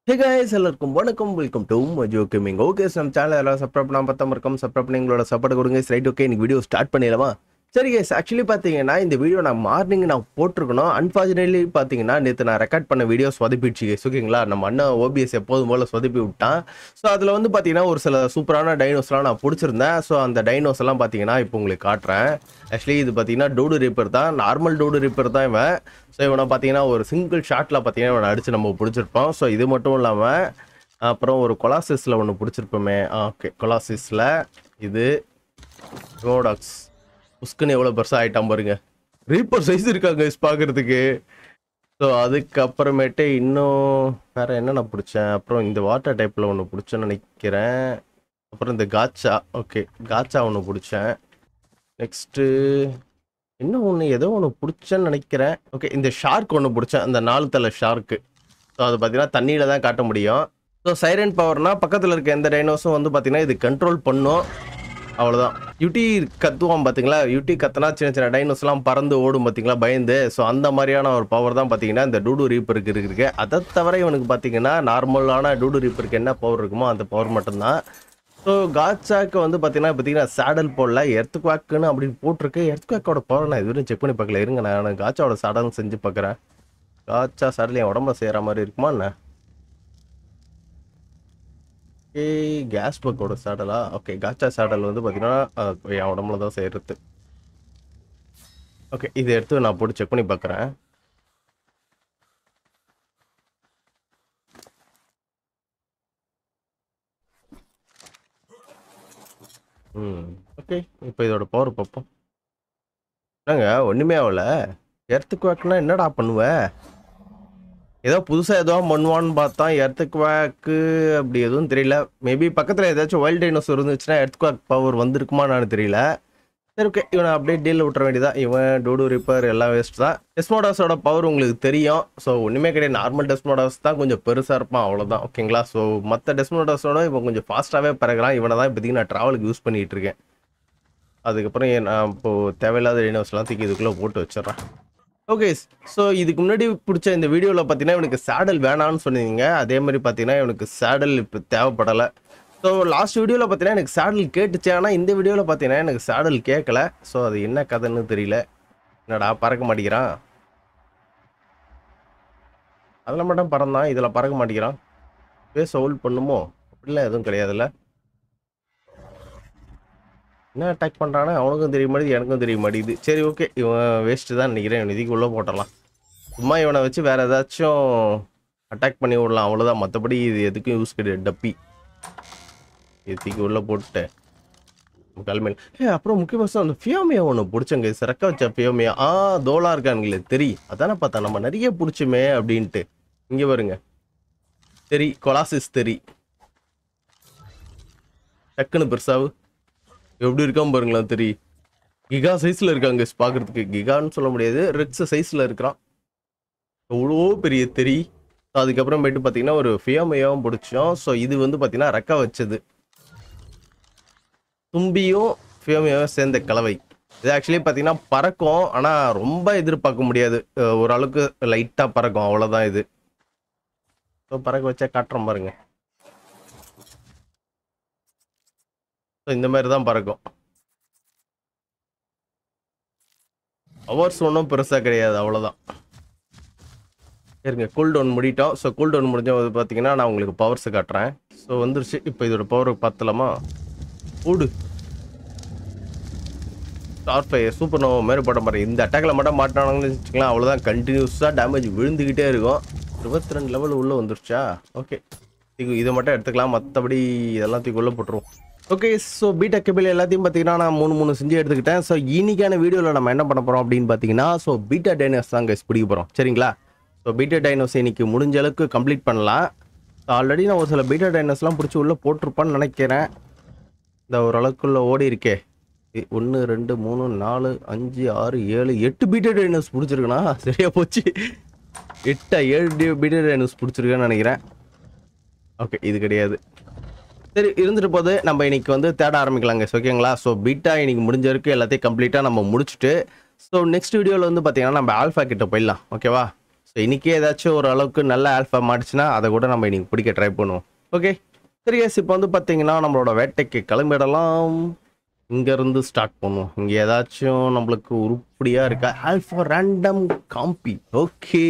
Hey guys, எல்லாருக்கும் வணக்கம். Welcome to Majo gaming. Okay, நம்ம சேனல் எல்லாம் சப்ஸ்கிரைப் பண்ணாம பார்த்தா மறக்காம சப்ஸ்கிரைப் பண்ணி எங்களோட சப்போர்ட் கொடுங்க. ரைட், ஓகே, இன்னைக்கு வீடியோ ஸ்டார்ட் பண்ணிடலாமா? சரி கைஸ், ஆக்சுவலி பார்த்தீங்கன்னா இந்த வீடியோ நான் மார்னிங் போட்டிருக்கணும். அன்ஃபார்ச்சுனேட்லி பார்த்தீங்கன்னா நேற்று நான் ரெக்கார்ட் பண்ண வீடியோ சொதப்பிடுச்சு கைஸ். ஓகேங்களா, நம்ம அண்ணன் ஓபிஎஸ் எப்போதும் போல சொதப்பி விட்டான். ஸோ அதில் வந்து பார்த்தீங்கன்னா ஒரு சில சூப்பரான டைனோஸ்லாம் நான் பிடிச்சிருந்தேன். ஸோ அந்த டைனோஸ் எல்லாம் பார்த்தீங்கன்னா இப்போ உங்களுக்கு காட்டுறேன். ஆக்சுவலி இது பார்த்தீங்கன்னா டூடு ரீப்பர் தான், நார்மல் டூடு ரீப்பர் தான் இவன். ஸோ இவனை பார்த்தீங்கன்னா ஒரு சிங்கிள் ஷாட்டில் பார்த்தீங்கன்னா இவனை அடித்து நம்ம பிடிச்சிருப்போம். ஸோ இது மட்டும் இல்லாமல் அப்புறம் ஒரு கொலாசிஸில் ஒன்று பிடிச்சிருப்போமே. ஓகே, கொலாசிஸில் இது ரோடாக்ஸ் புஸ்குன்னு எவ்வளோ பெருசாக ஆகிட்டான் பாருங்க. ரீப்பர் சைஸ் இருக்காங்க பார்க்குறதுக்கு. ஸோ அதுக்கப்புறமேட்டு இன்னும் வேறு என்ன நான் பிடிச்சேன், அப்புறம் இந்த வாட்டர் டைப்பில் ஒன்று பிடிச்சேன்னு நினைக்கிறேன். அப்புறம் இந்த காச்சா, ஓகே காச்சா ஒன்று பிடிச்சேன். நெக்ஸ்ட்டு இன்னும் ஒன்று ஏதோ ஒன்று பிடிச்சேன்னு நினைக்கிறேன். ஓகே, இந்த ஷார்க் ஒன்று பிடிச்சேன், அந்த 4 தலை ஷார்க்கு. ஸோ அது பார்த்தீங்கன்னா தண்ணியில் தான் காட்ட முடியும். ஸோ சைரன் பவர்னால் பக்கத்தில் இருக்க எந்த டைனோஸும் வந்து பார்த்தீங்கன்னா இது கண்ட்ரோல் பண்ணும், அவ்வளோதான். யுட்டி கத்துவான் பார்த்தீங்களா, யுட்டி கத்துனா சின்ன சின்ன டைனோஸ்லாம் பறந்து ஓடும் பார்த்தீங்களா பயந்து. ஸோ அந்த மாதிரியான ஒரு பவர் தான் பார்த்தீங்கன்னா இந்த டூடு ரீப்பருக்கு இருக்கு. அதை தவிர இவனுக்கு பார்த்தீங்கன்னா நார்மலான டூடு ரீப்பருக்கு என்ன பவர் இருக்குமோ அந்த பவர் மட்டும்தான். ஸோ காச்சாக்கு வந்து பார்த்தீங்கன்னா சேடல் போடல, எர்த்குவாக்குன்னு அப்படின்னு போட்டிருக்கு. எர்த்குவாக்கோட பவர் நான் இதுவரையும் செக் பண்ணி பார்க்கல. இருங்க, நான் காச்சாவோட சேடல் செஞ்சு பார்க்குறேன். காச்சா சேடல் என் உடம்புல செய்கிற மாதிரி இருக்குமா என்ன? ஓகே, கேஸ் பக்கோட சேடலா? ஓகே, காச்சா சேடல் வந்து பார்த்தீங்கன்னா என் உடம்புல தான் செய்கிறது. ஓகே, இதை எடுத்து நான் போட்டு செக் பண்ணி பார்க்குறேன். ஓகே, இப்போ இதோட பவர் பார்ப்போம். என்னங்க ஒன்றுமே ஆகல. எர்த்குவாக்னா என்னடா பண்ணுவேன்? ஏதோ புதுசாக ஏதோ பண்ணுவான்னு பார்த்தா எர்த்குவாக்கு அப்படி எதுவும் தெரியல. மேபி பக்கத்தில் ஏதாச்சும் வைல்ட் டைனோஸ் இருந்துச்சுன்னா எர்த்குவாக் பவர் வந்திருக்குமான்னு தெரியல. சரி, ஓகே, இவனை அப்படியே டீலில் விட்டுற வேண்டியதான். இவன் டூடு ரிப்பர் எல்லாம் வேஸ்ட் தான். டெஸ்மோடாஸோட பவர் உங்களுக்கு தெரியும். ஸோ ஒன்றுமே கிடையாது, நார்மல் டெஸ்மோடாஸ் தான் கொஞ்சம் பெருசாக இருப்பான், அவ்வளோதான். ஓகேங்களா, ஸோ மற்ற டெஸ்மோடாஸோட இவன் கொஞ்சம் ஃபாஸ்ட்டாகவே பறக்கிறான். இவனை தான் இப்போதைக்கு நான் ட்ராவலுக்கு யூஸ் பண்ணிகிட்டு இருக்கேன். அதுக்கப்புறம் நான் இப்போது தேவையில்லாத டைனோஸ்லாம் தூக்கி இதுக்குள்ளே போட்டு வச்சிடறேன். ஓகே, ஸோ இதுக்கு முன்னாடி பிடிச்ச இந்த வீடியோவில் பார்த்தீங்கன்னா இவனுக்கு சேடல் வேணான்னு சொன்னீங்க. அதே மாதிரி பார்த்தீங்கன்னா இவனுக்கு சேடல் இப்போ தேவைப்படலை. ஸோ லாஸ்ட் வீடியோவில் பார்த்தீங்கன்னா எனக்கு சேடல் கேட்டுச்சு, ஆனால் இந்த வீடியோவில் பார்த்தீங்கன்னா எனக்கு சேடல் கேட்கல. ஸோ அது என்ன கதைன்னு தெரியல. என்னடா பறக்க மாட்டேங்கிறான்? அதில் மட்டும் பறந்தான், இதில் பறக்க மாட்டேங்கிறான். பேச ஹோல்ட் பண்ணுமோ? அப்படிலாம் எதுவும் கிடையாதுல்ல. என்ன அட்டாக் பண்ணுறானே அவனுக்கும் தெரிய மாட்டேது, எனக்கும் தெரிய மாட்டேங்குது. சரி, ஓகே, இவன் வேஸ்ட்டு தான் நினைக்கிறேன். இவன் இதுக்கு உள்ளே போட்டுடலாம். சும்மா இவனை வச்சு வேறு ஏதாச்சும் அட்டாக் பண்ணி விடலாம், அவ்வளோதான். மற்றபடி இது எதுக்கும் யூஸ் கிடையாது. டப்பி இதுக்கு உள்ளே போட்டு கல்மேல். அப்புறம் முக்கியமாக அந்த ஃபியோமியா ஒன்று பிடிச்சங்க, சிறக்க வச்ச ஃபியோமியா. தோலா இருக்கானுங்களே தெரி, அதானே பார்த்தா நம்ம நிறைய பிடிச்சுமே அப்படின்ட்டு. இங்கே வருங்க, தெரி கொலாசிஸ் தெரி. டக்குன்னு பெருசாவு எப்படி இருக்கான் பாருங்களேன். தெரி கிகா சைஸில் இருக்காங்க பார்க்குறதுக்கு. கிகான்னு சொல்ல முடியாது, ரெக்ஸ் சைஸில் இருக்கிறான். எவ்வளோ பெரிய தெரி. அதுக்கப்புறம் போயிட்டு பார்த்தீங்கன்னா ஒரு ஃபியோமியாவும் பிடிச்சோம். ஸோ இது வந்து பார்த்தீங்கன்னா ரெக்க வச்சது, தும்பியும் ஃபியோமியாவும் சேர்ந்த கலவை. இது ஆக்சுவலி பார்த்தீங்கன்னா பறக்கும், ஆனால் ரொம்ப எதிர்பார்க்க முடியாது. ஓரளவுக்கு லைட்டாக பறக்கும், அவ்வளோதான் இது. ஸோ பறக்க வச்சா காட்டுறோம் பாருங்க. ஸோ இந்த மாதிரி தான் பறக்கும். ஹவர்ஸ் ஒன்றும் பெருசாக கிடையாது, அவ்வளோதான். சரிங்க, கூல் டவுன் முடிட்டோம். ஸோ கூல் டவுன் முடிஞ்ச பார்த்தீங்கன்னா நான் உங்களுக்கு பவர்ஸை காட்டுறேன். ஸோ வந்துருச்சு. இப்போ இதோட பவர் பார்த்தலாமா? ஓடு ஸ்டார் ஃபயர் சூப்பர் நோவா மாதிரி போட்ட மாதிரி. இந்த அட்டாக்ல மட்டும் மாட்டினாங்கன்னு வச்சுக்கலாம், அவ்வளோதான். கண்டினியூஸாக டேமேஜ் விழுந்துக்கிட்டே இருக்கும். 22 லெவல் உள்ளே வந்துருச்சா? ஓகே, இதை மட்டும் எடுத்துக்கலாம், மற்றபடி இதெல்லாம் தூக்கி உள்ளே போட்டுருவோம். ஓகே, ஸோ பீட்டா கேபிள் எல்லாத்தையும் பார்த்தீங்கன்னா நான் 3 செஞ்சு எடுத்துக்கிட்டேன். ஸோ இன்னைக்கான வீடியோவில் நம்ம என்ன பண்ண போகிறோம் அப்படின்னு பார்த்தீங்கன்னா, ஸோ பீட்டா டைனோஸ் தான் கைஸ் பிடிக்க போகிறோம். சரிங்களா, ஸோ பீட்டா டைனோஸ் இன்னைக்கு முடிஞ்ச அளவுக்கு கம்ப்ளீட் பண்ணலாம். ஆல்ரெடி நான் ஒரு சில பீட்டா டைனோஸ்லாம் பிடிச்சி உள்ளே போட்டிருப்பான்னு நினைக்கிறேன். இந்த ஓரளவுக்குள்ளே ஓடி இருக்கே. 1 2 3 4 5 6 7 8 பீட்டா டைனோஸ் பிடிச்சிருக்குண்ணா. சரியா போச்சு, 7 பீட்டா டைனோஸ் பிடிச்சிருக்கேன்னு நினைக்கிறேன். ஓகே, இது கிடையாது. சரி, இருந்துட்டு போது நம்ம இன்னைக்கு வந்து தேட ஆரம்பிக்கலாங்க. ஓகேங்களா, ஸோ பீட்டா இன்னைக்கு முடிஞ்ச வரைக்கும் எல்லாத்தையும் கம்ப்ளீட்டாக நம்ம முடிச்சுட்டு ஸோ நெக்ஸ்ட் வீடியோவில் வந்து பார்த்தீங்கன்னா நம்ம ஆல்ஃபா கிட்ட போயிடலாம். ஓகேவா, ஸோ இன்றைக்கே ஏதாச்சும் ஒரு அளவுக்கு நல்ல ஆல்ஃபா மாட்டுச்சுன்னா அதை கூட நம்ம இன்னைக்கு பிடிக்க ட்ரை பண்ணுவோம். ஓகே சரி எஸ், இப்போ வந்து பார்த்தீங்கன்னா நம்மளோட வேட்டைக்கு கிளம்பிடலாம். இங்கேருந்து ஸ்டார்ட் பண்ணுவோம். இங்கே ஏதாச்சும் நம்மளுக்கு உருப்படியாக இருக்கா? Alpha random combi. ஓகே,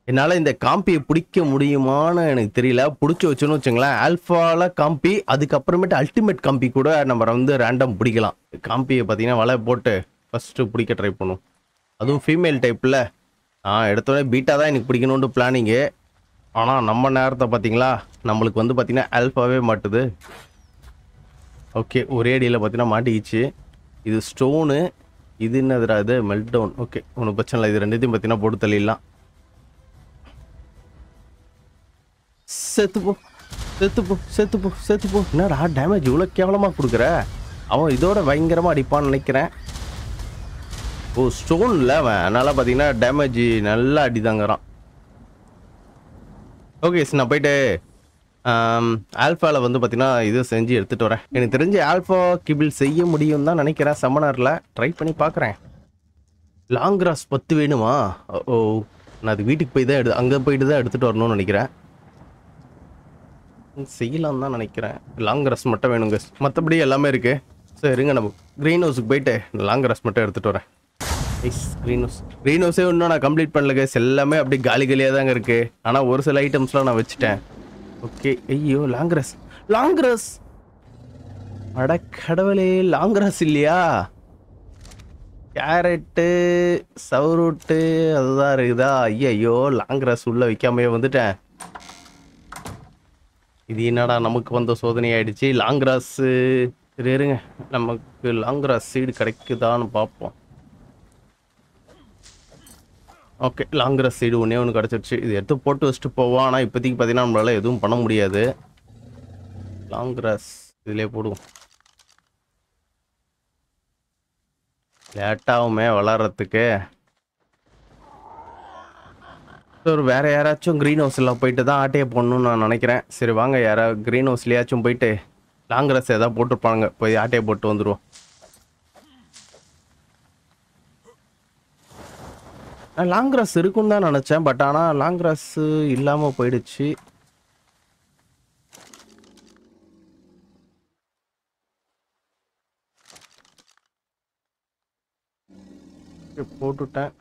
என்னால் இந்த காம்பியை பிடிக்க முடியுமான்னு எனக்கு தெரியல. பிடிச்சி வச்சுன்னு வச்சுங்களேன், ஆல்ஃபாவில் காம்பி, அதுக்கப்புறமேட்டு அல்டிமேட் காம்பி கூட நம்ம வந்து ரேண்டம் பிடிக்கலாம். காம்பியை பார்த்தீங்கன்னா வலை போட்டு ஃபஸ்ட்டு பிடிக்க ட்ரை பண்ணுவோம். அதுவும் ஃபீமேல் டைப்பில் எடுத்தோடனே பீட்டா தான் எனக்கு பிடிக்கணுன்ட்டு பிளானிங்கு. ஆனால் நம்ம நேரத்தை பார்த்தீங்களா, நம்மளுக்கு வந்து பார்த்தீங்கன்னா ஆல்ஃபாவே மாட்டுது. ஓகே, ஒரே அடியில் பார்த்தீங்கன்னா மாட்டிக்கிச்சு. இது ஸ்டோனு, இது என்னதுடா இது மெல்ட் டவுன். ஓகே ஒன்றும் பிரச்சனை இல்லை, இது ரெண்டுத்தையும் பார்த்தீங்கன்னா போட்டு தள்ளிடலாம். செத்துப்போ செத்துப்போ செத்துப்போ செத்துப்போ. என்னடா டேமேஜ் இவ்வளோ கேவலமாக கொடுக்குற? அவன் இதோட பயங்கரமாக அடிப்பான்னு நினைக்கிறேன். ஓ ஸ்டோனில் அவன், அதனால் பார்த்தீங்கன்னா டேமேஜ் நல்லா அடிதாங்கிறான். ஓகே நான் போயிட்டு ஆல்ஃபாவில் வந்து பார்த்தீங்கன்னா இது செஞ்சு எடுத்துகிட்டு வரேன். எனக்கு தெரிஞ்சு ஆல்ஃபா கிபிள் செய்ய முடியும் தான் நினைக்கிறேன். சம்மனரில் ட்ரை பண்ணி பார்க்குறேன். லாங் கிராஸ் 10 வேணுமா? ஓ நான் அது வீட்டுக்கு போய் தான் அங்கே போயிட்டு தான் எடுத்துகிட்டு வரணும்னு நினைக்கிறேன். செய்யலாம் தான் நினைக்கிறேன். லாங் கிராஸ் மட்டும் வேணுங்க, மற்றபடி எல்லாமே இருக்குது. ஸோ இருங்க நம்ம க்ரீன் ஹவுஸுக்கு போயிட்டு லாங் கிராஸ் மட்டும் எடுத்துகிட்டு வரேன். க்ரீன் ஹவுஸே இன்னும் நான் கம்ப்ளீட் பண்ணல கைஸ். எல்லாமே அப்படி காலி காலியாக தாங்க இருக்குது. ஆனால் ஒரு சில ஐட்டம்ஸ்லாம் நான் வச்சுட்டேன். ஓகே ஐயோ லாங்கிராஸ் அட கடவுளே, லாங்கிராஸ் இல்லையா? கேரட்டு சவுரூட்டு அதுதான் இருக்குதா? ஐயோ லாங்கிராஸ் உள்ள வைக்காமையே வந்துட்டேன். இது என்னடா நமக்கு வந்த சோதனை ஆயிடுச்சு. லாங்கிராஸு இருங்க, நமக்கு லாங்கிராஸ் சீடு கிடைக்குதான்னு பார்ப்போம். ஓகே லாங்கிராஸ் சைடு ஒன்று கிடச்சிருச்சு. இது எடுத்து போட்டு வச்சுட்டு போவோம். ஆனால் இப்போதைக்கு பார்த்தீங்கன்னா நம்மளால எதுவும் பண்ண முடியாது. லாங்கிராஸ் இதிலே போடுவோம். லேட்டாகுமே வளர்கிறதுக்கு. ஒரு வேறு யாராச்சும் க்ரீன் ஹவுஸில் போயிட்டு தான் ஆட்டையை போடணும்னு நான் நினைக்கிறேன். சரி வாங்க, யாராவது க்ரீன் ஹவுஸ்லையாச்சும் போயிட்டு லாங்கிராஸ் எதாவது போட்டுருப்பாங்க, போய் ஆட்டையை போட்டு வந்துடுவோம். லாங் கிராஸ் இருக்குன்னு தான் நினச்சேன். பட் ஆனால் லாங் கிராஸ் இல்லாமல் போயிடுச்சு. போட்டுட்டேன்.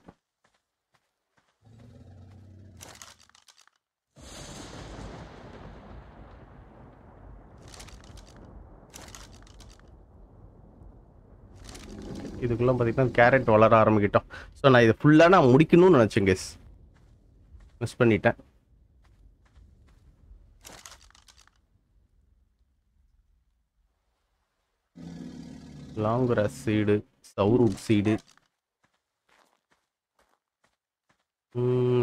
இதுக்குள்ள பார்த்தீங்கன்னா கேரட் வளர ஆரம்பிக்கிட்டோம். ஸோ நான் இதை ஃபுல்லாக நான் முடிக்கணும்னு நினச்சேன் கேஸ், மிஸ் பண்ணிட்டேன். லாங் கிராஸ் சீடு, சவுரூட் சீடு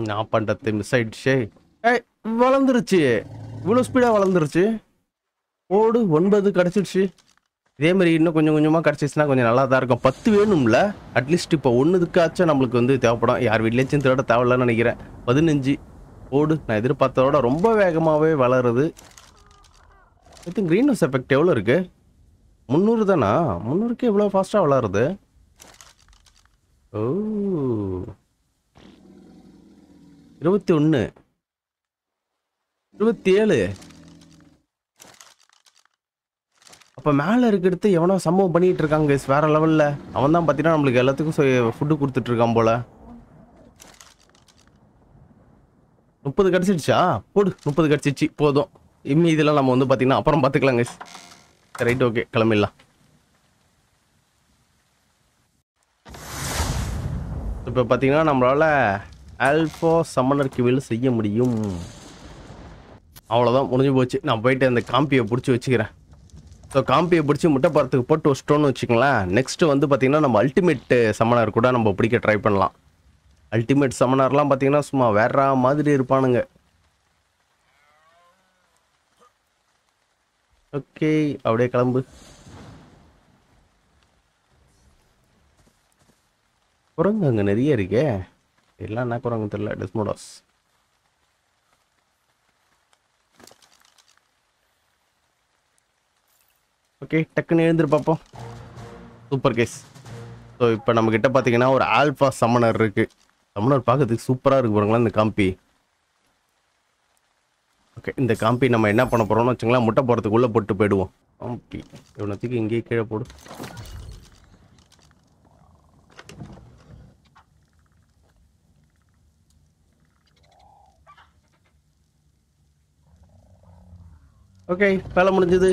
நான் பண்ணுறது மிஸ் ஆயிடுச்சு. வளர்ந்துருச்சு, இவ்வளோ ஸ்பீடாக வளர்ந்துருச்சு. ஓடு 9 கிடச்சிடுச்சு. இதே மாதிரி இன்னும் கொஞ்சம் கொஞ்சமாக கிடச்சிச்சுன்னா கொஞ்சம் நல்லா தான் இருக்கும். 10 வேணும்ல அட்லீஸ்ட். இப்போ ஒன்றுதுக்காச்சும் நம்மளுக்கு வந்து தேவைப்படும். யார் வீட்லேயாச்சும் தேட தேவையில்லன்னு நினைக்கிறேன். 15 ஓடு. நான் எதிர்பார்த்ததோட ரொம்ப வேகமாகவே வளருது. I think green house effect எவ்வளோ இருக்குது? 300 தானா? 300க்கு எவ்வளோ ஃபாஸ்ட்டாக வளருது? ஓ 21 27. அப்போ மேலே இருக்கிறது எவனோ சம்பவம் பண்ணிகிட்டு இருக்காங்க வேற லெவலில். அவன் தான் பார்த்தீங்கன்னா நம்மளுக்கு எல்லாத்துக்கும் ஃபுட்டு கொடுத்துட்ருக்கான் போல. 30 கிடச்சிடுச்சா? போடு 30 கிடச்சிச்சு போதும். இம்மி இதெல்லாம் நம்ம வந்து பார்த்தீங்கன்னா அப்புறம் பார்த்துக்கலாங்க. ரைட் ஓகே கிளம்பிடலாம். இப்போ பார்த்தீங்கன்னா நம்மளால் ஆல்ஃபா சம்மனர் கிவில் செய்ய முடியும். அவ்வளோதான், முடிஞ்சு போச்சு. நான் போயிட்டு அந்த காம்பியை பிடிச்சி வச்சுக்கிறேன். ஸோ காம்பியை பிடிச்சி முட்டை பறத்துக்கு போட்டு வச்சிட்டோன்னு வச்சுங்களேன். நெக்ஸ்ட்டு வந்து பார்த்தீங்கன்னா நம்ம அல்டிமேட் சம்மனர் கூட நம்ம பிடிக்க ட்ரை பண்ணலாம். அல்டிமேட் சம்மனர்லாம் பார்த்தீங்கன்னா சும்மா வேற மாதிரி இருப்பானுங்க. ஓகே அப்படியே கிளம்பு. குரங்கு அங்கே நிறைய இருக்கே. எல்லாம் என்ன குரங்கு தெரியல. டெஸ்மோடாஸ். ஓகே டக்குன்னு எழுந்துரு பார்ப்போம். Super gas. ஸோ இப்போ நம்மக்கிட்ட பார்த்தீங்கன்னா ஒரு ஆல்ஃபா சம்மனர் இருக்குது. தமிழர் பார்க்கறதுக்கு சூப்பராக இருக்கு பாருங்களா இந்த காம்பி. ஓகே, இந்த காம்பி நம்ம என்ன பண்ண போகிறோம்னு வச்சுங்களேன், முட்டை போகிறதுக்குள்ளே போட்டு போயிடுவோம். காம்பி இவனத்துக்கு இங்கேயே கீழே போடு. ஓகே, வேலை முடிஞ்சது.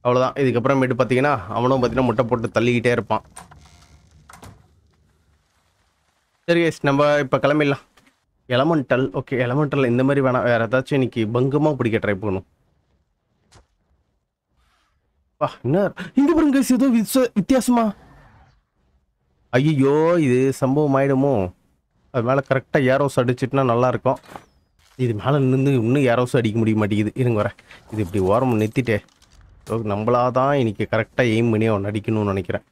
அவ்வளோதான். இதுக்கப்புறமேட்டு பார்த்தீங்கன்னா அவனும் பார்த்தீங்கன்னா முட்டை போட்டு தள்ளிக்கிட்டே இருப்பான். சரி கேஸ், நம்ம இப்போ கிளம்பிடலாம். எலமெண்டல். ஓகே, எலமெண்டல் இந்த மாதிரி வேணாம், வேறு ஏதாச்சும் இன்னைக்கு பங்கமாக பிடிக்க ட்ரை பண்ணணும். வா, என்ன இங்கே பாருங்க guys, ஏதோ வித்தியாசமா. ஐயோ, இது சம்பவம் ஆயிடுமோ? அது மேலே கரெக்டாக ஏரோஸ் அடிச்சிட்டுனா நல்லாயிருக்கும். இது மேலே நின்று இன்னும் ஏரோஸும் அடிக்க முடிய மாட்டேங்குது. இருங்க வரேன். இது இப்படி ஓரம் நிறுத்திட்டே நம்மளாதான் இன்னைக்கு கரெக்டாக எய்ம் பண்ணி அவன் அடிக்கணும்னு நினைக்கிறேன்.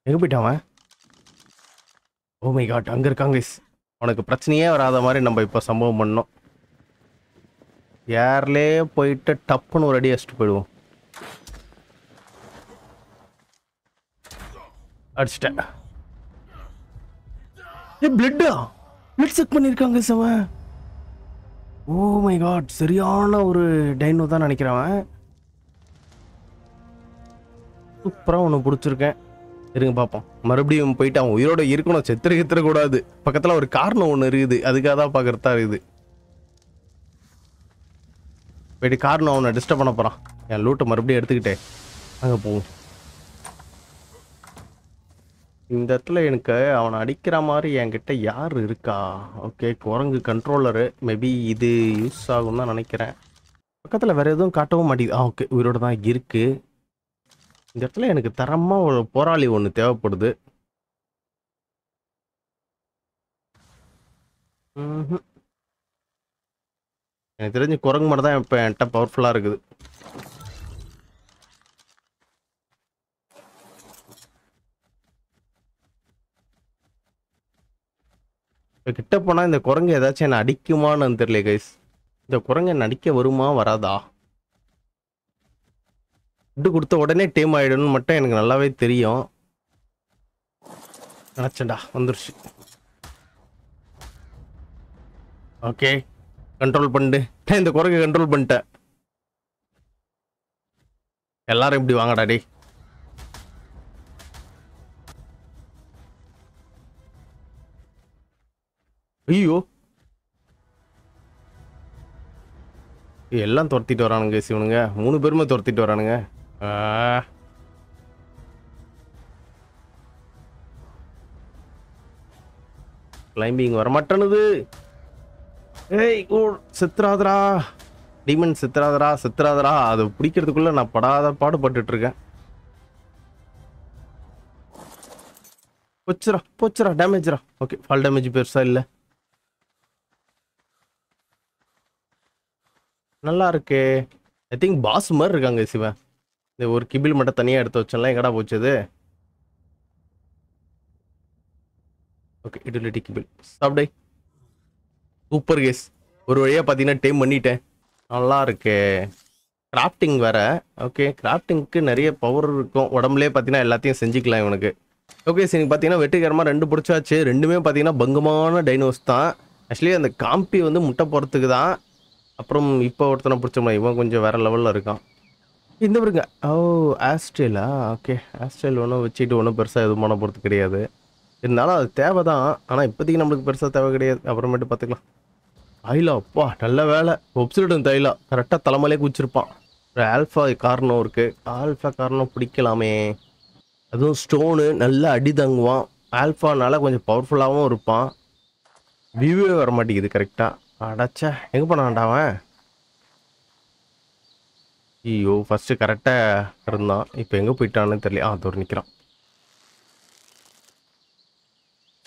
எங்கே போயிட்டான்? ஓ மை காட், அங்கே இருக்காங்க. அவனுக்கு பிரச்சனையே வராத மாதிரி நம்ம இப்போ சம்பவம் பண்ணோம். ஏர்லேயே போயிட்டு டப்புன்னு ஒரு அடி அடிச்சுட்டு போயிடுவோம். அடிச்சிட்டேன். பிளட்டா? பிளட் செக் பண்ணியிருக்காங்க சவன். ஓ மை காட், சரியான ஒரு டைனோ தான் நினைக்கிறவன். சூப்பராக ஒன்று பிடிச்சிருக்கேன். இருங்க பார்ப்போம். மறுபடியும் போயிட்டு அவன் உயிரோட இருக்கணும், செத்துற கூடாது. பக்கத்தில் ஒரு காரணம் ஒன்று இருக்குது, அதுக்காக தான் பார்க்கறதா இருக்குது. போயிட்டு காரணம் அவனை டிஸ்டர்ப் பண்ண போகிறான். என் லூட்டை மறுபடியும் எடுத்துக்கிட்டே அங்கே போவோம். இந்த இடத்துல எனக்கு அவனை அடிக்கிற மாதிரி என்கிட்ட யார் இருக்கா? ஓகே, குரங்கு கண்ட்ரோலரு மேபி இது யூஸ் ஆகும் தான் நினைக்கிறேன். பக்கத்தில் வேறு எதுவும் காட்டவும் மாட்டேங்குது. ஓகே, உயிரோட தான் இருக்கு. இந்த இடத்துல எனக்கு தரமாக ஒரு போராளி ஒன்று தேவைப்படுது. எனக்கு தெரிஞ்சு குரங்கு மட்டும் தான் இப்போ என்கிட்ட பவர்ஃபுல்லாக இருக்குது. இப்போ கிட்ட போனால் இந்த குரங்கு ஏதாச்சும் என்னை அடிக்குமான்னு தெரியல கைஸ். இந்த குரங்கு என்னை அடிக்க வருமா வராதா? ஃபுட்டு கொடுத்த உடனே டீம் ஆகிடும்னு மட்டும் எனக்கு நல்லாவே தெரியும். நினச்சேன்டா, வந்துருச்சு. ஓகே, கண்ட்ரோல் பண்ணிட்டு இந்த குரங்கு கண்ட்ரோல் பண்ணிட்டேன். எல்லாரும் இப்படி வாங்கடா டே. ஐயோ, எல்லாம் துரத்திட்டு வரானுங்க சிவனுங்க. 3 பேருமே துரத்திட்டு வரானுங்க. கிளைம்பிங் வரமாட்டேனுது. ஏய் செத்துறாதரா, டீமன் செத்துறாதரா. அதை பிடிக்கிறதுக்குள்ள நான் படாத பாடுபட்டு இருக்கேன். போச்சுரா டேமேஜ்ரா. ஓகே, ஃபால் டேமேஜ் பெருசா இல்லை. நல்லா இருக்கு. ஐ திங்க் பாஸ் மாதிரி இருக்காங்க சிவன். இந்த ஒரு கிபில் மட்டும் தனியாக எடுத்து வச்சலாம். எங்கடா போச்சது? ஓகே, இடுலிட்டி கிபில் சாப்பிடே. சூப்பர் கேஸ், ஒரு வழியாக பார்த்தீங்கன்னா டைம் பண்ணிட்டேன். நல்லா இருக்கு. கிராஃப்டிங் வேற. ஓகே, கிராஃப்டிங்க்கு நிறைய பவர் இருக்கும். உடம்புலேயே பார்த்தீங்கன்னா எல்லாத்தையும் செஞ்சுக்கலாம் இவனுக்கு. ஓகே, சரி பார்த்தீங்கன்னா வெற்றிகரமாக 2 பிடிச்சாச்சு. ரெண்டுமே பார்த்தீங்கன்னா பங்கமான டைனோஸ் தான். ஆக்சுவலி அந்த காம்பி வந்து முட்டை போகிறதுக்கு தான். அப்புறம் இப்போ ஒருத்தனை பிடிச்சோம்னா இவன் கொஞ்சம் வேற லெவலில் இருக்கான். இந்த பாருங்க. ஓ, ஆஸ்ட்ரேலா. ஓகே, ஆஸ்ட்ரேல் ஒன்றும் வச்சுட்டு ஒன்றும் பெருசாக எதுவும் பண்ண போகிறது கிடையாது. இருந்தாலும் அது தேவை தான். ஆனால் இப்போதைக்கு நம்மளுக்கு பெருசாக தேவை கிடையாது. அப்புறமேட்டு பார்த்துக்கலாம். தைலா, அப்பா நல்ல வேலை. ஒப்சிடன் தைலா கரெக்டாக தலைமையிலே குச்சிருப்பான். ஒரு ஆல்ஃபா காரணம் இருக்குது. ஆல்ஃபா காரணம் பிடிக்கலாமே. அதுவும் ஸ்டோனு நல்லா அடி தங்குவான். ஆல்ஃபானால கொஞ்சம் பவர்ஃபுல்லாகவும் இருப்பான். வியூவே வர மாட்டேங்குது கரெக்டாக. அடாச்சா, எங்கே போனான்டா அவன்? ஐயோ, ஃபர்ஸ்ட் கரெக்டாக இருந்தான். இப்போ எங்கே போயிட்டான்னு தெரியல. தோறு நிற்கிறான்.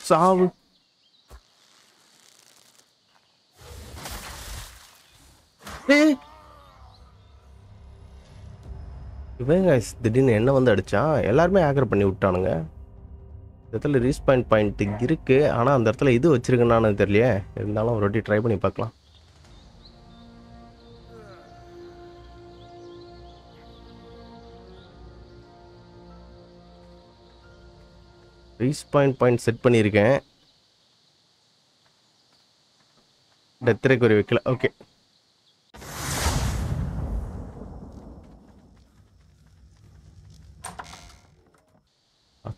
சாவு. இவங்க திடீர்னு என்ன வந்து அடிச்சான்? எல்லாருமே ஆக்கர் பண்ணி விட்டானுங்க. இந்த இடத்துல ரீஸ்பாயின் பாயிண்ட் இருக்கு. ஆனால் அந்த இடத்துல இது வச்சிருக்கேன்னு தெரியலையே. இருந்தாலும் ஒரு வாட்டி ட்ரை பண்ணி பார்க்கலாம். பாயிண்ட் செட் பண்ணியிருக்கேன். டெத் ரெக்கவரி வைக்கல. ஓகே,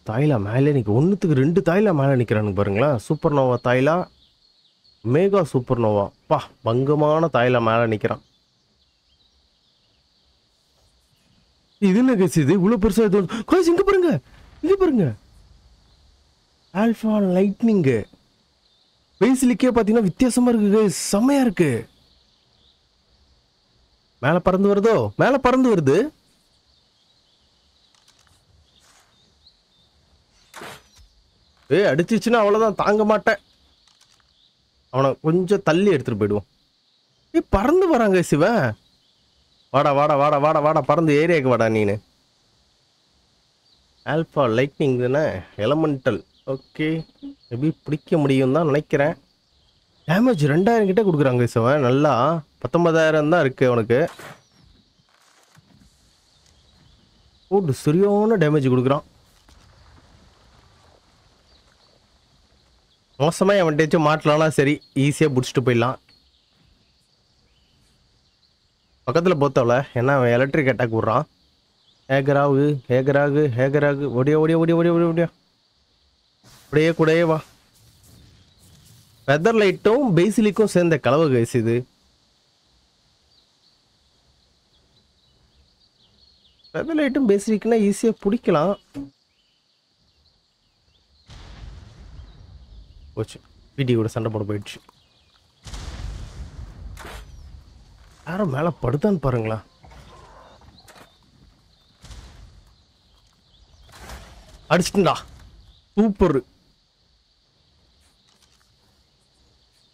தாய்லா மேலே நிற்க ஒன்றுத்துக்கு 2 தாய்லா மேலே நிற்கிறானுங்க பாருங்களா. சூப்பர் நோவா தாய்லா, மேகா சூப்பர் நோவா. பா, பங்கமான தாய்லா மேலே நிற்கிறான். இது என்ன கேஸ்? இது இவ்வளோ பெருசாக இது காய்ஸ். இங்கே பாருங்க, இங்கே பாருங்க. ஆல்ஃபா லைட்னிங்கு பேசிலிக்கே பார்த்தீங்கன்னா வித்தியாசமாக இருக்கு கைஸ். செம்மையாக இருக்கு. மேலே பறந்து வருதோ, மேலே பறந்து வருது. அடிச்சிச்சுன்னா அவ்வளோதான், தாங்க மாட்டேன். அவனை கொஞ்சம் தள்ளி எடுத்துட்டு போயிடுவோம். பறந்து வராங்க சிவன். வாடா வாடா வாடா வாடா வாடா, பறந்து ஏரியாவுக்கு வாடா நீனு. ஆல்ஃபா லைட்னிங் தானே, எலமெண்டல். ஓகே, எப்படி பிடிக்க முடியும் தான் நினைக்கிறேன். டேமேஜ் 2000 கிட்ட கொடுக்குறாங்க சிவன். நல்லா 19,000 தான் இருக்கு அவனுக்கு. ஓடு சரியான டேமேஜ் கொடுக்குறான். மோசமாக அவன்கிட்ட மாட்டலாம்னா சரி, ஈஸியாக பிடிச்சிட்டு போயிடலாம். பக்கத்தில் போத்தவள என்ன அவன் எலக்ட்ரிக் அட்டாக் விட்றான். ஹேகராகு ஹேகராகு ஹேகராகு, ஒடியா ஒடியா ஒடியா ஒடியா ஒடியா ஒடியா, அப்படியே கூடயே வா. வெதர் லைட்டும் பேசிலிக்கும் சேர்ந்த கலவை கைஸ் இது. வெதர் லைட்டும் பேசிலிக்குன்னா ஈஸியாக பிடிக்கலாம். போச்சு, பிடி கூட சண்டை போட போயிடுச்சு. யாரும் மேலே படுத்தான்னு பாருங்களா. அடிச்சுட்டா, சூப்பர்.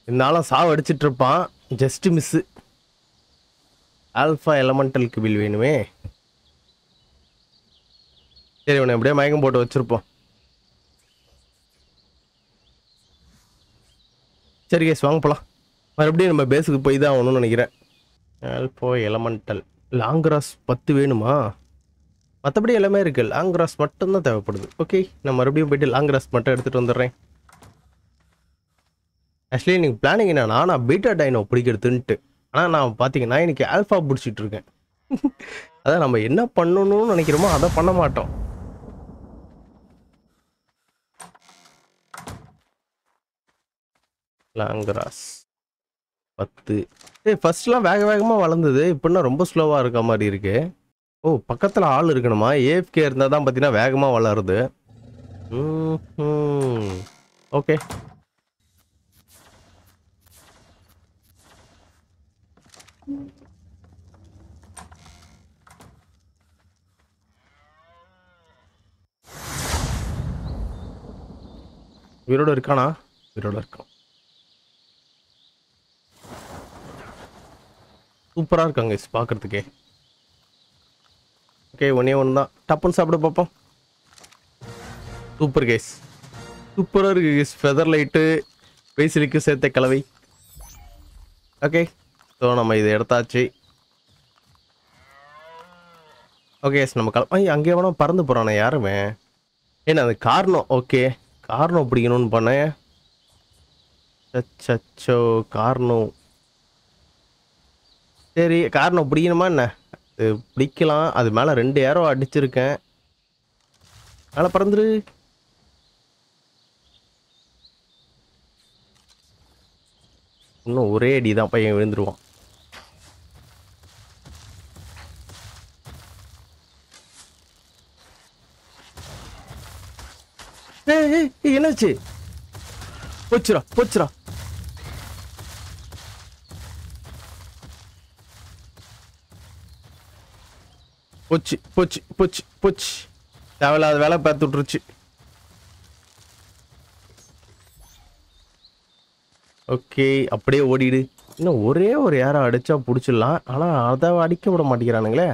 இருந்தாலும் சாவு அடிச்சிட்டு இருப்பான். Just miss. ஆல்ஃபா எலமெண்டலுக்கு பில் வேணுமே. சரி, உன்னை எப்படியே மயக்கம் போட்டு வச்சிருப்போம். சரி கேஸ், வாங்க போகலாம். மறுபடியும் நம்ம பேஸுக்கு போய் தான் ஆகணும்னு நினைக்கிறேன். ஆல்ஃபா எலமெண்டல் லாங்கிராஸ் 10 வேணுமா? மற்றபடி எல்லாமே இருக்கு. லாங்கிராஸ் மட்டும்தான் தேவைப்படுது. ஓகே, நான் மறுபடியும் போயிட்டு லாங்கிராஸ் மட்டும் எடுத்துகிட்டு வந்துடுறேன். ஆக்சுவலி நீங்கள் பிளானிங் என்னன்னா, நான் பீட்டா டைனோ பிடிக்கிறதுன்ட்டு. ஆனால் நான் பார்த்தீங்கன்னா இன்னைக்கு ஆல்ஃபா பிடிச்சிட்டு இருக்கேன். அதான் நம்ம என்ன பண்ணணும்னு நினைக்கிறோமோ அதை பண்ண மாட்டோம். லாங்கிராஸ் 10. ஃபர்ஸ்ட்லாம் வேக வேகமாக வளர்ந்தது, இப்போன்னா ரொம்ப ஸ்லோவாக இருக்க மாதிரி இருக்கு. ஓ, பக்கத்தில் ஆள் இருக்கணுமா? ஏஎஃப்கே இருந்தால் தான் பார்த்தீங்கன்னா வேகமாக வளருது. ஓகே, உயிரோட இருக்கானா? உயிரோட இருக்கான். சூப்பராக இருக்காங்க பார்க்குறதுக்கே. ஓகே, ஒன்றே ஒன்று தான். டப்புன்னு சாப்பிட பார்ப்போம். சூப்பர் கேஸ், சூப்பராக இருக்கு கேஸ். ஃபெதர் லைட்டு பேசிலிக்கு சேர்த்த கலவை. ஓகே, ஸோ நம்ம இதை எடுத்தாச்சு. ஓகே, நம்ம அங்கே எவனோ பறந்து போகிறானே, யாருமே ஏன்னா அது காரணம். ஓகே, காரணம் பிடிக்கணும்னு பண்ணேன். சச்சோ, காரணம். சரி, காரணம் பிடிக்கணுமா என்ன? பிடிக்கலாம். அது மேலே 2 ஏரோ அடிச்சிருக்கேன். மேலே பறந்துரு. இன்னும் ஒரே அடி தான், பையன் விழுந்துருவான். என்னாச்சு? போச்சுரா போச்சுரா. போச்சு போச்சு போச்சு போச்சு. தேவையில்லாத வேலை பார்த்து விட்டுருச்சு. ஓகே, அப்படியே ஓடிடு. இன்னும் ஒரே ஒரு யாரை அடிச்சா பிடிச்சிடலாம். ஆனால் அதை அடிக்க விட மாட்டேங்கிறானுங்களே.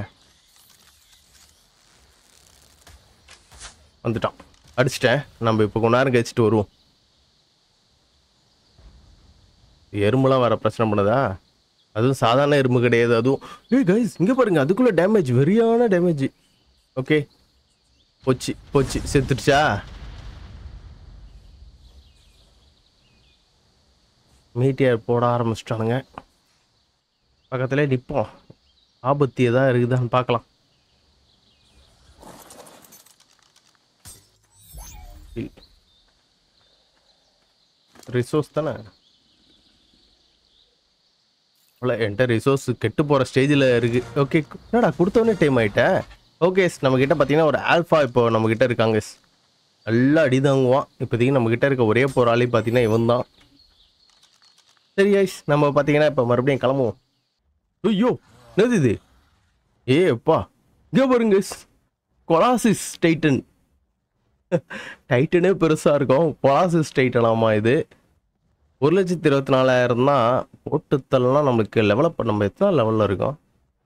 வந்துட்டான், அடிச்சிட்டேன். நம்ம இப்போ கொஞ்ச நேரம் கழிச்சிட்டு வருவோம். எறும்புலாம் வர பிரச்சனை பண்ணுதா? அதுவும் சாதாரண எறும்பு கிடையாது. அதுவும் கைஸ் இங்கே பாருங்க, அதுக்குள்ள டேமேஜ், வெறியான டேமேஜ். ஓகே, போச்சு போச்சு, செத்துடுச்சா? மீட்டியர் போட ஆரம்பிச்சிட்டானுங்க. பக்கத்துலேயே நிற்போம். ஆபத்து எதாவது இருக்குதான்னு பார்க்கலாம். ரிசோர்ஸ் தானே என்கிட்ட ரிசோர்ஸ் கெட்டு போகிற ஸ்டேஜில் இருக்குது. ஓகே என்னடா கொடுத்தவொடனே டைம் ஆகிட்டேன். ஓகே நம்மக்கிட்ட பார்த்தீங்கன்னா ஒரு ஆல்ஃபா இப்போ நம்மக்கிட்ட இருக்காங்க. நல்லா அடிதாங்குவான். இப்போதைக்கு நம்மக்கிட்ட இருக்க ஒரே போராளி பார்த்தீங்கன்னா இவன் தான். சரி ஐஸ் நம்ம பார்த்தீங்கன்னா இப்போ மறுபடியும் கிளம்புவோம். ஐயோ என்னது இது? அப்பா இங்கே பாருங்க, கொலாசிஸ் டைட்டன். டைட்டனே பெருசாக இருக்கும், கொலாசிஸ் டைட்டனாமா இது. 1,24,000 தான் போட்டுத்தல்லாம். நம்மளுக்கு லெவலப் நம்ம எத்தனை லெவலில் இருக்கோம்?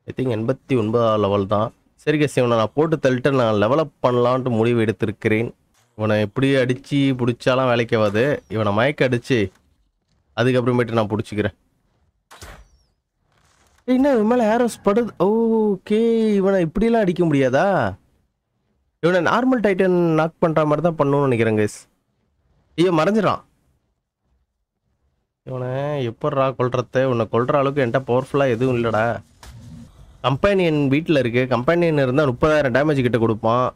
ஐ திங்க் 89 லெவல் தான். சரி கேஸ், இவனை நான் போட்டு தள்ளிட்டு நான் லெவலப் பண்ணலான்ட்டு முடிவு எடுத்திருக்கிறேன். இவனை எப்படி அடித்து பிடிச்சாலாம் வேலைக்காது. இவனை மயக்க அடித்து அதுக்கப்புறமேட்டு நான் பிடிச்சிக்கிறேன். என்ன இவன் மேலே ஏரோஸ் படுது? ஓகே இவனை இப்படிலாம் அடிக்க முடியாதா? இவனை நார்மல் டைட்டன் நாக் பண்ணுற மாதிரி தான் பண்ணணும்னு நினைக்கிறேன் கேஸ். மறைஞ்சிடான். இவனை எப்பட்றா கொல்றத? உன்னை கொல்ற அளவுக்கு என்கிட்ட பவர்ஃபுல்லாக எதுவும் இல்லைடா. கம்பெனியன் வீட்டில் இருக்கு. கம்பெனியன் இருந்தால் 30,000 டேமேஜ் கிட்ட கொடுப்பான்.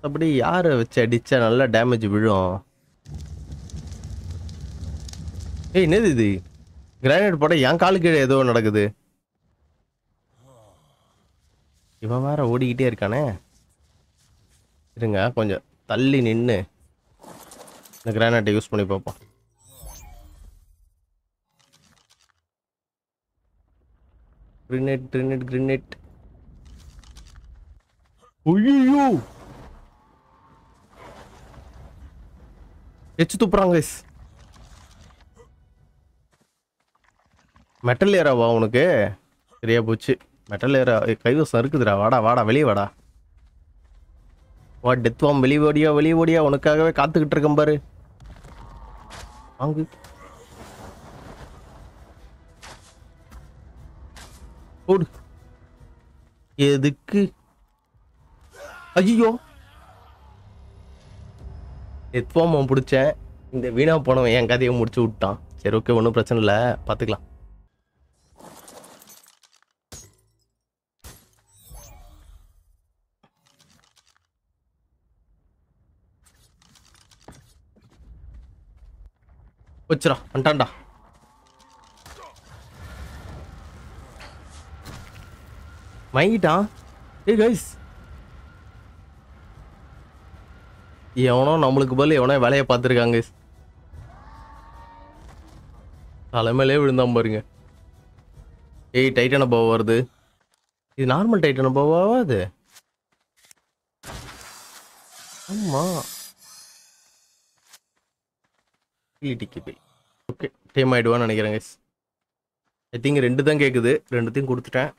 அப்படி யாரை வச்சு அடித்தா நல்லா டேமேஜ் விழும்? என்னது இது? கிரானைட் போட என் காலு கீழே ஏதோ நடக்குது. இவன் வேற ஓடிக்கிட்டே இருக்கானே. இருங்க கொஞ்சம் தள்ளி நின்று இந்த கிரானைட்டை யூஸ் பண்ணி பார்ப்போம். கிரினேட். ஐயோ எச்சு துப்புறாங்க. மெட்டல் ஏராவா உனக்கு? சரியா போச்சு. மெட்டல் ஏரா கைவசம் இருக்குதுடா. வாடா வெளியே வாடா. டெத்வாம் வெளியே ஓடியா. உனக்காகவே காத்துக்கிட்டு இருக்கேன் பாரு. வாங்கு. ஓடு. எதுக்கு? ஐயோ டெத்வாம் பிடிச்சேன். இந்த வீணா போனவன் என் கதையை முடிச்சு விட்டான். சரி ஓகே ஒன்றும் பிரச்சனை இல்லை, பார்த்துக்கலாம். வச்சுடா வந்துட்டான்டா. மயங்கிட்டான். கைஸ் எவனோ நம்மளுக்கு பதில் எவனோ வேலையை பார்த்துருக்காங்க. தலைமையிலே விழுந்தான் பாருங்க. டைட்டன போவா வருது. இது நார்மல் டைட்டன போவாவா? அது ஆமா. ஓகே டைம் ஆயிடுவான்னு நினைக்கிறேன். ஐ திங்க் 2 தான் கேட்குது. 2த்தையும் கொடுத்துட்டேன்.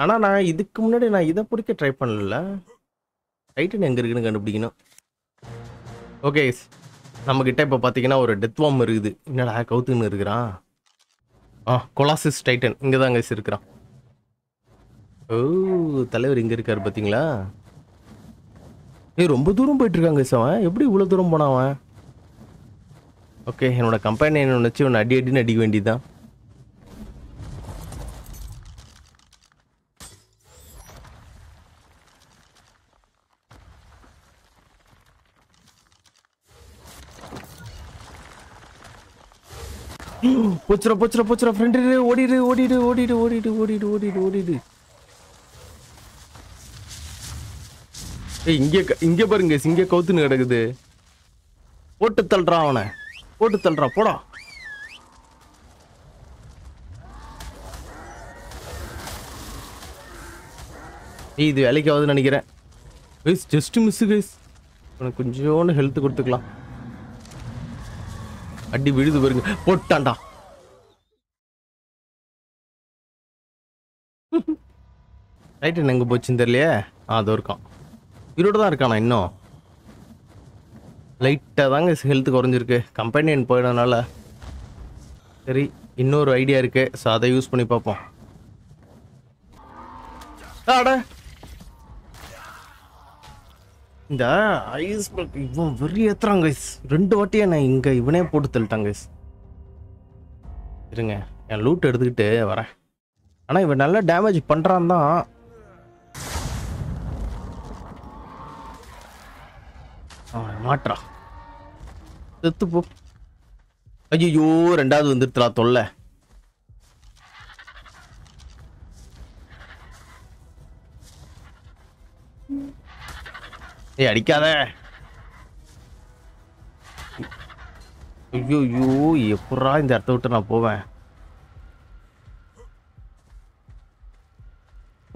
ஆனால் நான் இதுக்கு முன்னாடி நான் இதை பிடிக்க ட்ரை பண்ணல. டைட்டன் எங்கே இருக்குன்னு கண்டுபிடிக்கணும். ஓகே நம்மக்கிட்ட இப்போ பார்த்தீங்கன்னா ஒரு டெத்வாம் இருக்குது. என்னடா கவுத்துன்னு இருக்கிறான்? கொலாசிஸ் டைட்டன் இங்கே தான் கைஸ் இருக்கிறான். தலைவர் இங்கே இருக்காரு பார்த்தீங்களா? ரொம்ப தூரம் போயிட்டு இருக்காங்க கைஸ். அவன் எப்படி இவ்வளோ தூரம் போனான் அவன்? ஓகே என்னோட கம்பெனி வச்சு ஒன்று அடின்னு அடிக்க வேண்டியதுதான். போச்சுரா ஃப்ரெண்டு. ஓடிடு. இங்கே பாருங்க இங்கே கவுத்துன்னு கிடக்குது. போட்டு தள்ளுறா அவனை. போடா. இது வேலைக்கு ஆகுதுன்னு நினைக்கிறேன். Just miss guys. உனக்கு கொஞ்சோன்னு ஹெல்த் கொடுத்துக்கலாம். அடி விழுது பாருங்க. போட்டான்டா. டைட்டன் எங்கே போச்சுன்னு தெரியலையே. அது இருக்கான். உயிரோடு தான் இருக்கானா இன்னும். லைட்டாக தாங்க ஹெல்த் குறைஞ்சிருக்கு கம்பெனியன் போயிடனால. சரி இன்னொரு ஐடியா இருக்கு. ஸோ அதை யூஸ் பண்ணி பார்ப்போம். இந்த ஐஸ் இவன் வெறி ஏற்றுறாங்க. 2 வாட்டியே நான் இங்கே இவனே போட்டு தள்ளிட்டாங்க. இருங்க, என் லூட் எடுத்துக்கிட்டு வரேன். ஆனால் இவன் நல்லா டேமேஜ் பண்ணுறான் தான். மாற்றா செத்து போ. ஐயோ, ரெண்டாவது வந்துருத்துலா தொல்லை. ஏய் அடிக்காத. ஐயோ எப்படா இந்த இடத்த விட்டு நான் போவேன்?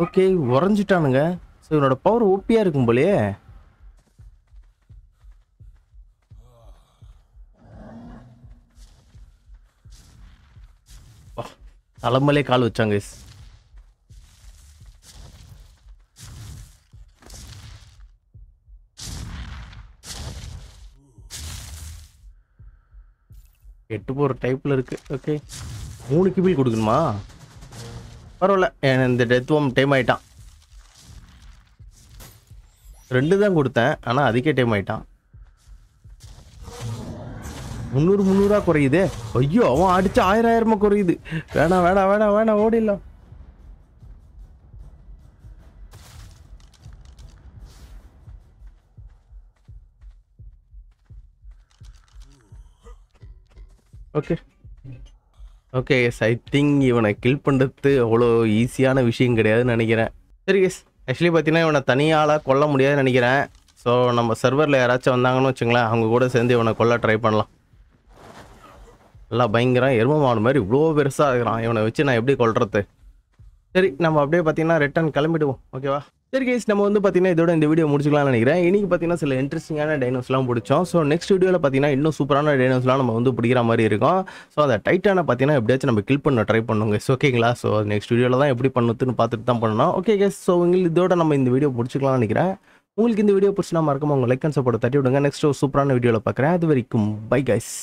ஓகே, உறைஞ்சிட்டானுங்க. ஸோ இவனோட பவர் ஓப்பியா இருக்கும் போலயே. தலைமலே கால் வச்சாங்க. எட்டு போகிற டைப்பில் இருக்கு. ஓகே, 3 கிபில் கொடுக்கணுமா? பரவாயில்ல, இந்த டெத் ஹோம் டைம் ஆகிட்டான். 2 தான் கொடுத்தேன், ஆனால் அதுக்கே டைம் ஆகிட்டான். 300 குறையுதே. ஐயோ, அவன் அடிச்சு 1000 குறையுது. வேணாம் வேணாம் வேணாம் வேணாம், ஓடிடலாம். Okay okay yes, I think இவனை கில் பண்ணுறது அவ்வளோ ஈஸியான விஷயம் கிடையாதுன்னு நினைக்கிறேன். சரி எஸ், ஆக்சுவலி பார்த்தீங்கன்னா இவனை தனியால் கொல்ல முடியாதுன்னு நினைக்கிறேன். ஸோ நம்ம சர்வரில் யாராச்சும் வந்தாங்கன்னு வச்சுங்களேன், அவங்க கூட சேர்ந்து இவனை கொல்ல ட்ரை பண்ணலாம். எல்லாம் பயங்கரம் எரும மாடு மாதிரி இவ்வளோ பெருசாக இருக்கிறான். இவனை வச்சு நான் எப்படி கொல்றது? சரி, நம்ம அப்படியே பார்த்தீங்கன்னா ரிட்டர்ன் கிளம்பிடுவோம். ஓகேவா? சரி கைஸ், நம்ம வந்து பார்த்தீங்கன்னா இதோட இந்த வீடியோ முடிச்சுக்கலாம்னு நினைக்கிறேன். இன்றைக்கி பார்த்தீங்கன்னா சில இன்ட்ரெஸ்டிங்கான டைனோஸ்லாம் பிடிச்சோம். ஸோ நெக்ஸ்ட் வீடியோவில் பார்த்தீங்கன்னா இன்னும் சூப்பரான டைனோஸ்லாம் நம்ம வந்து பிடிக்கிற மாதிரி இருக்கும். ஸோ அந்த டைட்டானை பார்த்தீங்கன்னா எப்படியாச்சும் நம்ம கில் பண்ண ட்ரை பண்ணுங்க. ஓகேங்களா? ஸோ நெக்ஸ்ட் வீடியோவில் தான் எப்படி பண்ணுறதுன்னு பார்த்துட்டு தான் பண்ணணும். ஓகே கைஸ், ஸோ உங்களுக்கு இதோட நம்ம இந்த வீடியோ பிடிச்சிக்கலாம்னு நினைக்கிறேன். உங்களுக்கு இந்த வீடியோ பிடிச்சினா மறக்காம உங்கள் லைக் அண்ட் சப்போர்ட் தட்டி விடுங்க. நெக்ஸ்ட் சூப்பரான வீடியோவில் பார்க்குறேன். அது வரைக்கும் பை கைஸ்.